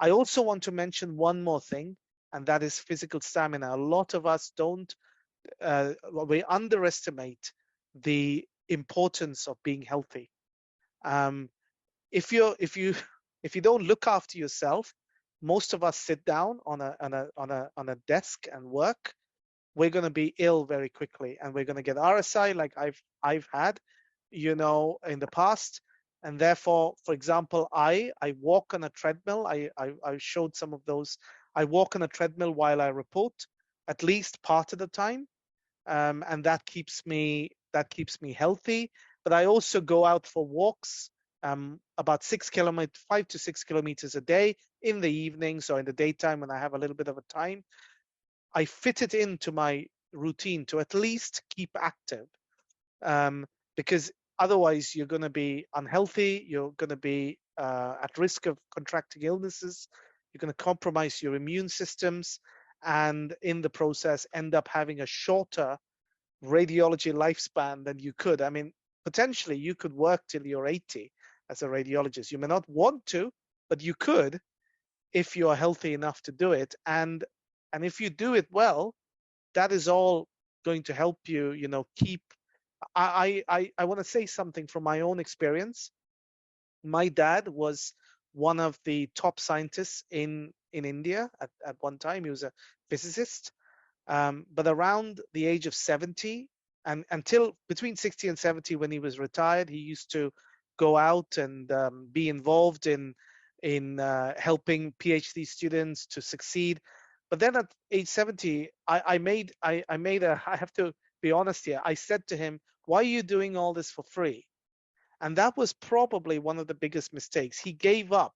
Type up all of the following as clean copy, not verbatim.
I also want to mention one more thing, and that is physical stamina. A lot of us we underestimate the importance of being healthy. Um, if you if you don't look after yourself, most of us sit down on a desk and work. We're going to be ill very quickly, and we're going to get RSI like I've had, in the past. And therefore, for example, I walk on a treadmill. I showed some of those. I walk on a treadmill while I report, at least part of the time, and that keeps me healthy. But I also go out for walks, about 5 to 6 kilometers a day in the evenings or in the daytime when I have a little bit of a time. I fit it into my routine to at least keep active, because otherwise you're going to be unhealthy. You're going to be at risk of contracting illnesses. You're going to compromise your immune systems, and in the process end up having a shorter radiology lifespan than you could. I mean, potentially you could work till you're 80 as a radiologist. You may not want to, but you could if you are healthy enough to do it. And if you do it well, that is all going to help you, keep. I want to say something from my own experience. My dad was one of the top scientists in India at one time. He was a physicist, but around the age of 70 and until between 60 and 70, when he was retired, he used to go out and be involved in helping PhD students to succeed. But then at age 70, I have to be honest here. I said to him, "Why are you doing all this for free?" And that was probably one of the biggest mistakes. He gave up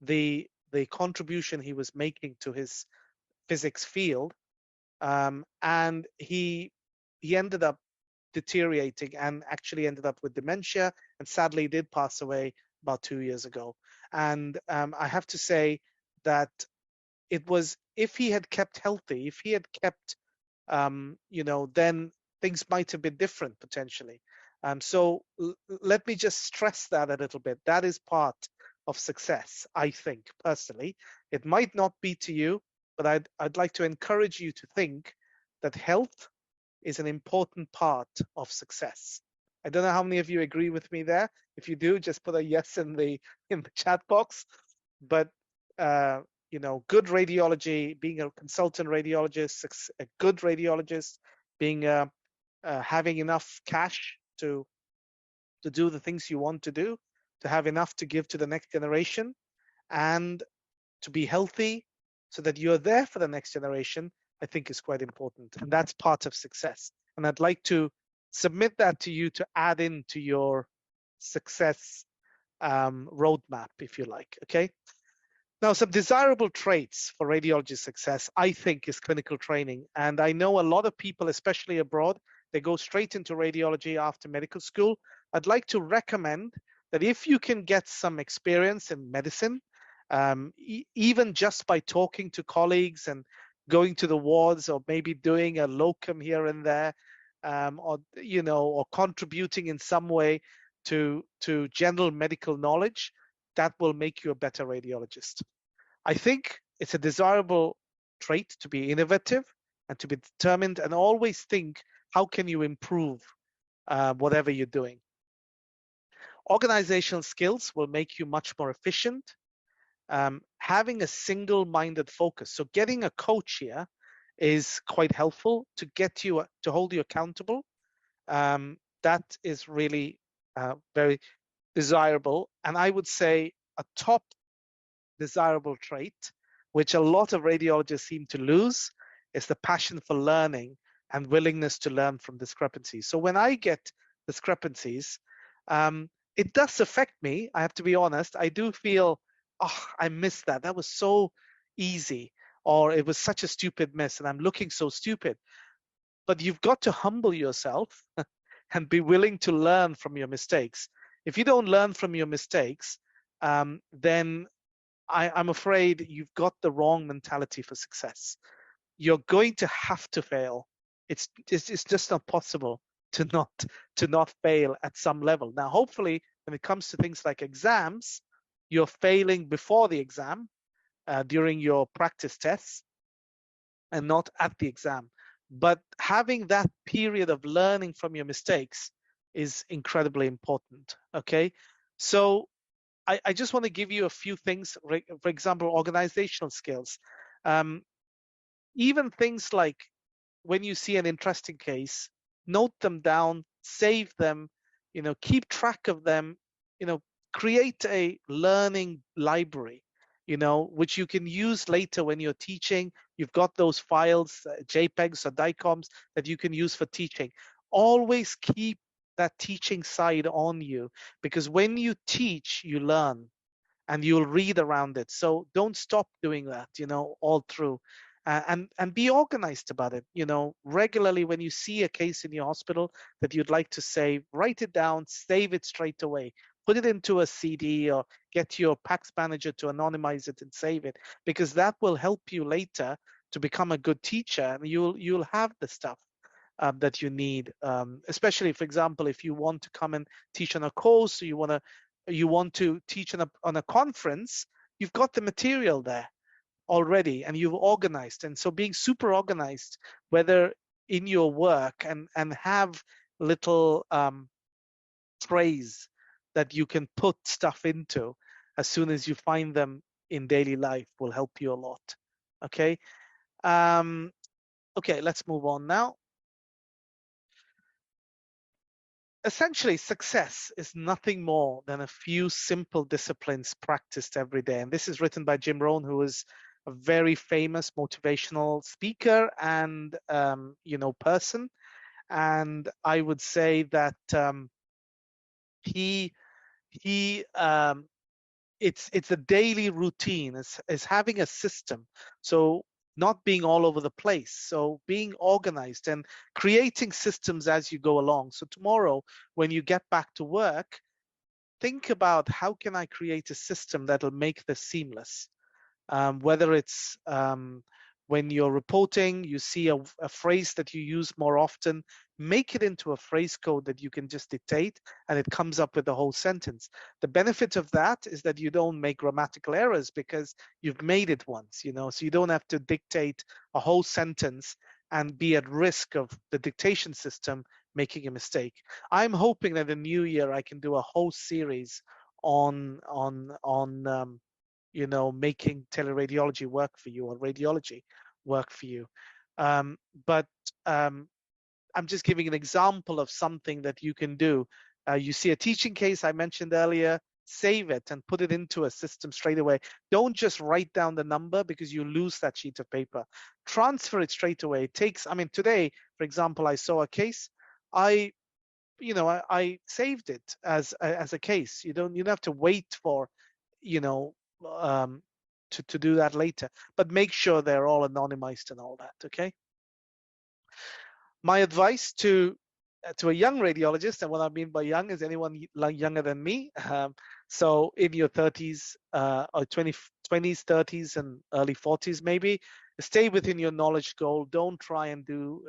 the contribution he was making to his physics field, and he ended up deteriorating and actually ended up with dementia, and sadly did pass away about 2 years ago. And I have to say that it was, if he had kept healthy, if he had kept, then things might have been different potentially. So let me just stress that a little bit. That is part of success, I think, personally. It might not be to you, but I'd like to encourage you to think that health is an important part of success. I don't know how many of you agree with me there. If you do, just put a yes in the chat box. But good radiology, being a consultant radiologist, a good radiologist, being having enough cash to do the things you want to do, to have enough to give to the next generation, and to be healthy so that you're there for the next generation, I think is quite important. And that's part of success. And I'd like to submit that to you to add into your success roadmap, if you like. Okay. Now, some desirable traits for radiology success, I think, is clinical training. And I know a lot of people, especially abroad, they go straight into radiology after medical school. I'd like to recommend that if you can get some experience in medicine, even just by talking to colleagues and going to the wards, or maybe doing a locum here and there, or contributing in some way to general medical knowledge, that will make you a better radiologist. I think it's a desirable trait to be innovative and to be determined, and always think, how can you improve whatever you're doing? Organizational skills will make you much more efficient. Having a single-minded focus. So getting a coach here is quite helpful to get you to hold you accountable. That is really very desirable. And I would say a top desirable trait, which a lot of radiologists seem to lose, is the passion for learning and willingness to learn from discrepancies. So when I get discrepancies, it does affect me. I have to be honest. I do feel, oh, I missed that. That was so easy, or it was such a stupid miss, and I'm looking so stupid. But you've got to humble yourself and be willing to learn from your mistakes. If you don't learn from your mistakes, then I'm afraid you've got the wrong mentality for success. You're going to have to fail. It's just not possible to not fail at some level. Now, hopefully, when it comes to things like exams, you're failing before the exam, during your practice tests and not at the exam. But having that period of learning from your mistakes is incredibly important. Okay. So I just want to give you a few things, for example, organizational skills. Um, Even things like when you see an interesting case, note them down, save them, keep track of them, you know, create a learning library, which you can use later when you're teaching. You've got those files, JPEGs or DICOMs that you can use for teaching. Always keep that teaching side on you, because when you teach, you learn and you'll read around it. So don't stop doing that, all through. And be organized about it. Regularly when you see a case in your hospital that you'd like to save, write it down, save it straight away. Put it into a CD or get your PACS manager to anonymize it and save it, because that will help you later to become a good teacher, and you'll have the stuff that you need. Especially, for example, if you want to come and teach on a course, or you want to teach on a conference, you've got the material there already and you've organized. And so being super organized, whether in your work, and have little trays that you can put stuff into as soon as you find them in daily life, will help you a lot. Okay. Okay, let's move on now. Essentially, success is nothing more than a few simple disciplines practiced every day. And this is written by Jim Rohn, who is a very famous motivational speaker and person. And I would say that he he it's a daily routine. It's having a system. So not being all over the place. So being organized and creating systems as you go along. So tomorrow, when you get back to work, think about how can I create a system that'll make this seamless. Whether it's when you're reporting, you see a phrase that you use more often, make it into a phrase code that you can just dictate and it comes up with the whole sentence. The benefit of that is that you don't make grammatical errors because you've made it once, so you don't have to dictate a whole sentence and be at risk of the dictation system making a mistake. I'm hoping that in the new year I can do a whole series on making teleradiology work for you or radiology work for you. But I'm just giving an example of something that you can do. You see a teaching case I mentioned earlier, save it and put it into a system straight away. Don't just write down the number because you lose that sheet of paper. Transfer it straight away. It takes, today, for example, I saw a case. I saved it as a case. You don't have to wait for you know, um, to do that later. But make sure they're all anonymized and all that. Okay. My advice to a young radiologist, and what I mean by young is anyone younger than me. So in your 30s or 20s, 30s, and early 40s, maybe stay within your knowledge goal. Don't try and do,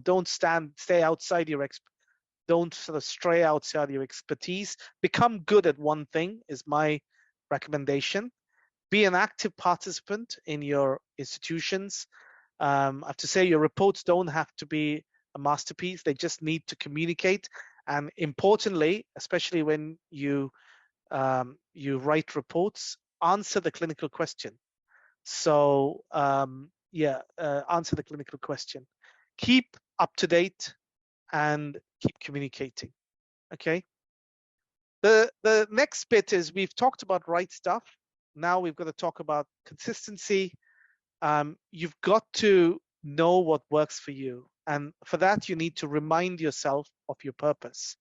don't stay outside your don't sort of stray outside your expertise. Become good at one thing is my recommendation. Be an active participant in your institutions. I have to say your reports don't have to be a masterpiece. They just need to communicate. And importantly, especially when you write reports, answer the clinical question. So answer the clinical question. Keep up to date and keep communicating. Okay. The next bit is we've talked about right stuff. Now we've got to talk about consistency. You've got to know what works for you. And for that, you need to remind yourself of your purpose.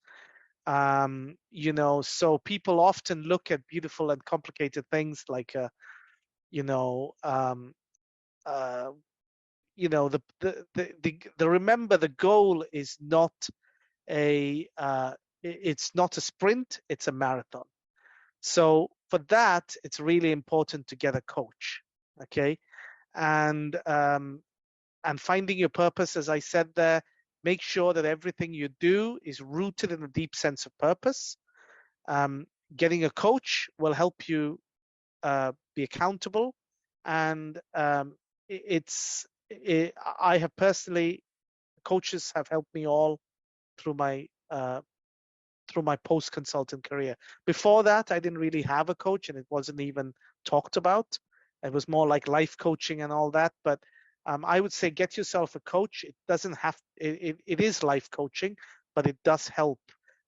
So people often look at beautiful and complicated things like, remember the goal is not it's not a sprint, it's a marathon. So for that, it's really important to get a coach. Okay. And finding your purpose, as I said there, make sure that everything you do is rooted in a deep sense of purpose. Getting a coach will help you be accountable And I have personally, coaches have helped me all through my post consultant career. Before that, I didn't really have a coach, and it wasn't even talked about. It was more like life coaching and all that. But I would say get yourself a coach. It doesn't have it is life coaching, but it does help,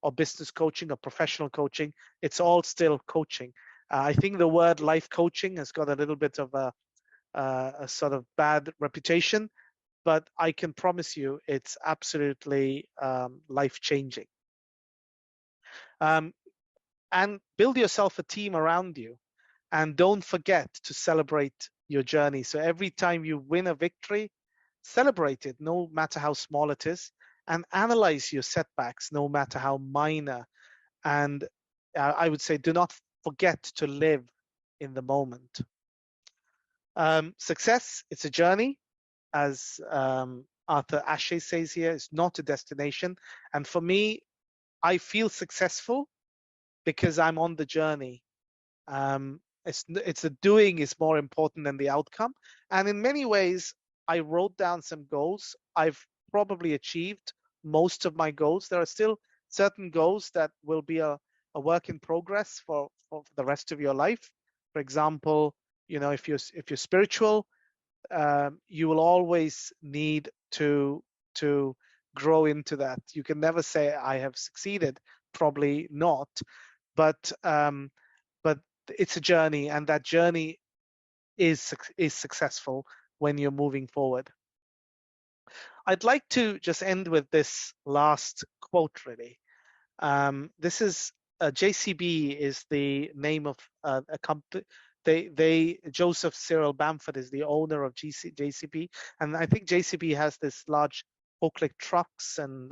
or business coaching or professional coaching. It's all still coaching. I think the word life coaching has got a little bit of a sort of bad reputation, but I can promise you it's absolutely life changing. Um, and build yourself a team around you, and don't forget to celebrate your journey. So every time you win a victory, celebrate it, no matter how small it is, and analyze your setbacks, no matter how minor. And I would say do not forget to live in the moment. Success, it's a journey, as Arthur Ashe says here. It's not a destination. And for me, I feel successful because I'm on the journey. It's the doing is more important than the outcome. And in many ways, I wrote down some goals. I've probably achieved most of my goals. There are still certain goals that will be a work in progress for the rest of your life. For example, if you're spiritual, you will always need to grow into that. You can never say I have succeeded. Probably not, but but it's a journey, and that journey is successful when you're moving forward. I'd like to just end with this last quote, really. This is JCB is the name of a company. Joseph Cyril Bamford is the owner of JCB, and I think JCB has this large forklift trucks, and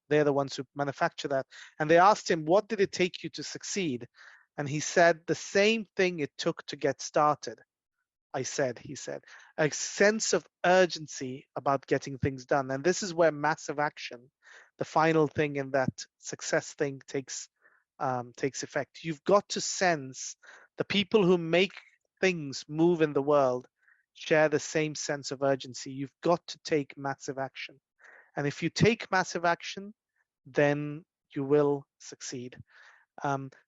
they're the ones who manufacture that. And they asked him, "What did it take you to succeed?" And he said, "The same thing it took to get started." He said, a sense of urgency about getting things done. And this is where massive action, the final thing in that success thing, takes effect. You've got to sense the people who make things move in the world share the same sense of urgency. You've got to take massive action. And if you take massive action, then you will succeed.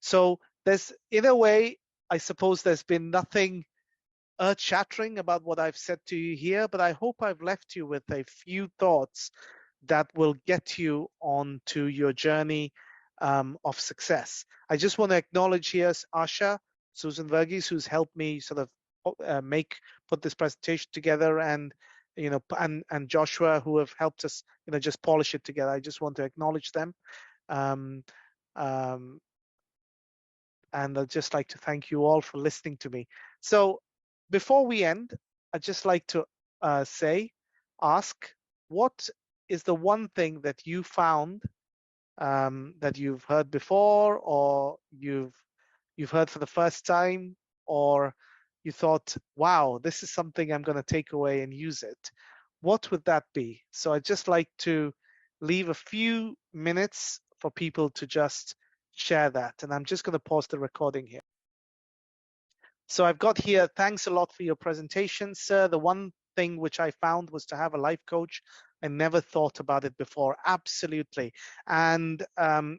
So there's, in a way, I suppose there's been nothing earth-shattering about what I've said to you here, but I hope I've left you with a few thoughts that will get you on to your journey of success. I just want to acknowledge here Asha, Susan Verghese, who's helped me sort of put this presentation together, and and Joshua, who have helped us just polish it together. I just want to acknowledge them. Um, um, and I'd just like to thank you all for listening to me. So before we end, I'd just like to ask, what is the one thing that you found that you've heard before, or you've heard for the first time, or you thought, wow, this is something I'm going to take away and use it? What would that be? So I'd just like to leave a few minutes for people to just share that. And I'm just going to pause the recording here. So I've got here, thanks a lot for your presentation, sir. The one thing which I found was to have a life coach. I never thought about it before. Absolutely. And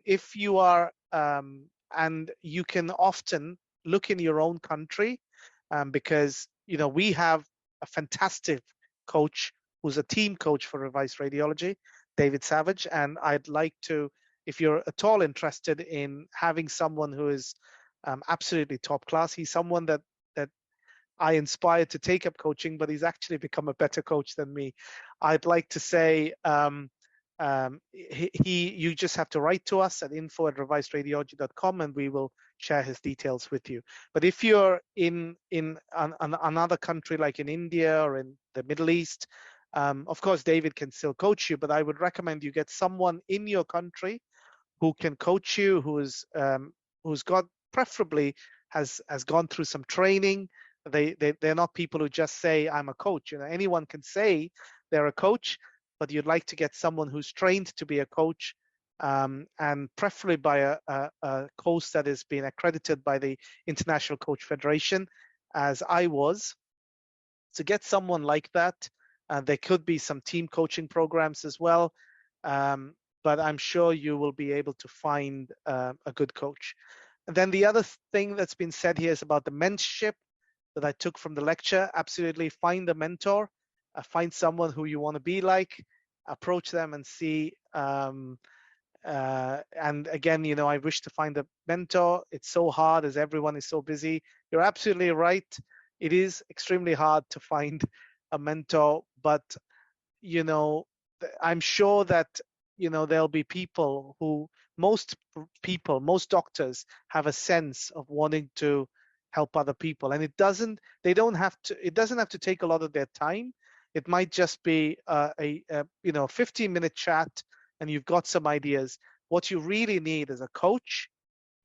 if you are, and you can often look in your own country, because, we have a fantastic coach who's a team coach for Revised Radiology, David Savage. And I'd like to, if you're at all interested in having someone who is absolutely top class. He's someone that I inspired to take up coaching, but he's actually become a better coach than me. I'd like to say you just have to write to us at info@revisedradiology.com, and we will share his details with you. But if you're in another country like in India or in the Middle East, of course David can still coach you, but I would recommend you get someone in your country who can coach you, who's got, preferably has gone through some training. They're not people who just say I'm a coach. Anyone can say they're a coach, but you'd like to get someone who's trained to be a coach, and preferably by a course that has been accredited by the International Coach Federation, as I was. To get someone like that, there could be some team coaching programs as well, but I'm sure you will be able to find a good coach. And then the other thing that's been said here is about the mentorship that I took from the lecture. Absolutely, find a mentor, find someone who you want to be like, approach them and see. And again, I wish to find a mentor. It's so hard as everyone is so busy. You're absolutely right. It is extremely hard to find a mentor, but you know, I'm sure that there'll be people who most doctors have a sense of wanting to help other people, and it doesn't have to take a lot of their time. It might just be a 15-minute chat, and you've got some ideas. What you really need is a coach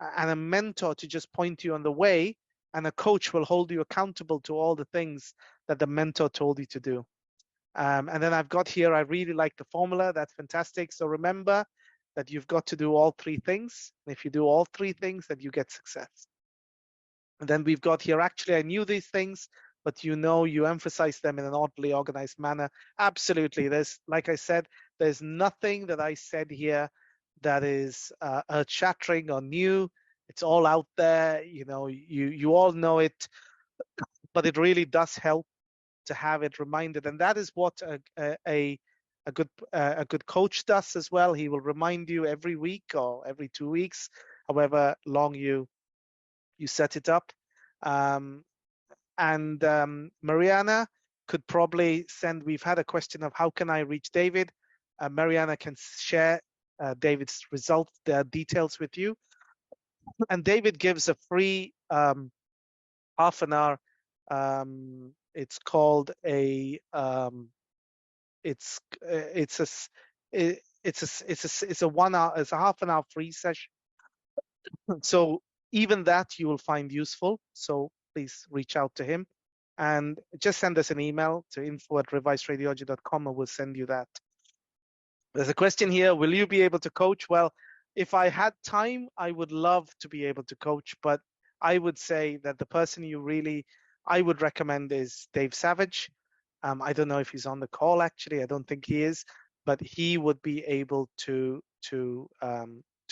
and a mentor to just point you on the way, and a coach will hold you accountable to all the things that the mentor told you to do. And then I've got here, I really like the formula. That's fantastic. So remember that you've got to do all three things. And if you do all three things, then you get success. And then we've got here, actually, I knew these things, but you emphasize them in an oddly organized manner. Absolutely. Like I said, there's nothing that I said here that is earth-shattering or new. It's all out there. You all know it, but it really does help to have it reminded, and that is what a good coach does as well. He will remind you every week or every 2 weeks, however long you set it up. And Mariana could probably send. We've had a question of how can I reach David. Mariana can share David's results, the details with you, and David gives a free half an hour. It's called a it's a 1 hour, it's a half an hour free session. So even that you will find useful. So please reach out to him and just send us an email to info@reviseradiology.com and we'll send you that. There's a question here, will you be able to coach? Well, if I had time, I would love to be able to coach, but I would say that the person I would recommend is Dave Savage. I don't know if he's on the call, actually. I don't think he is, but he would be able to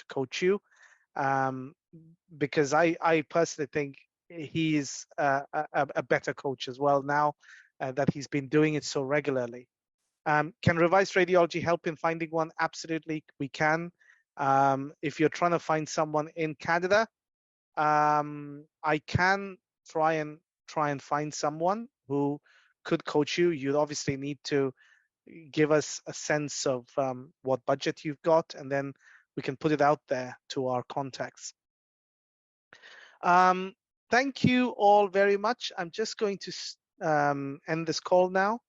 coach you, because I personally think he is a better coach as well now that he's been doing it so regularly. Can Revised Radiology help in finding one? Absolutely, we can. If you're trying to find someone in Canada, I can try and find someone who could coach you. You'd obviously need to give us a sense of what budget you've got, and then we can put it out there to our contacts. Thank you all very much. I'm just going to end this call now.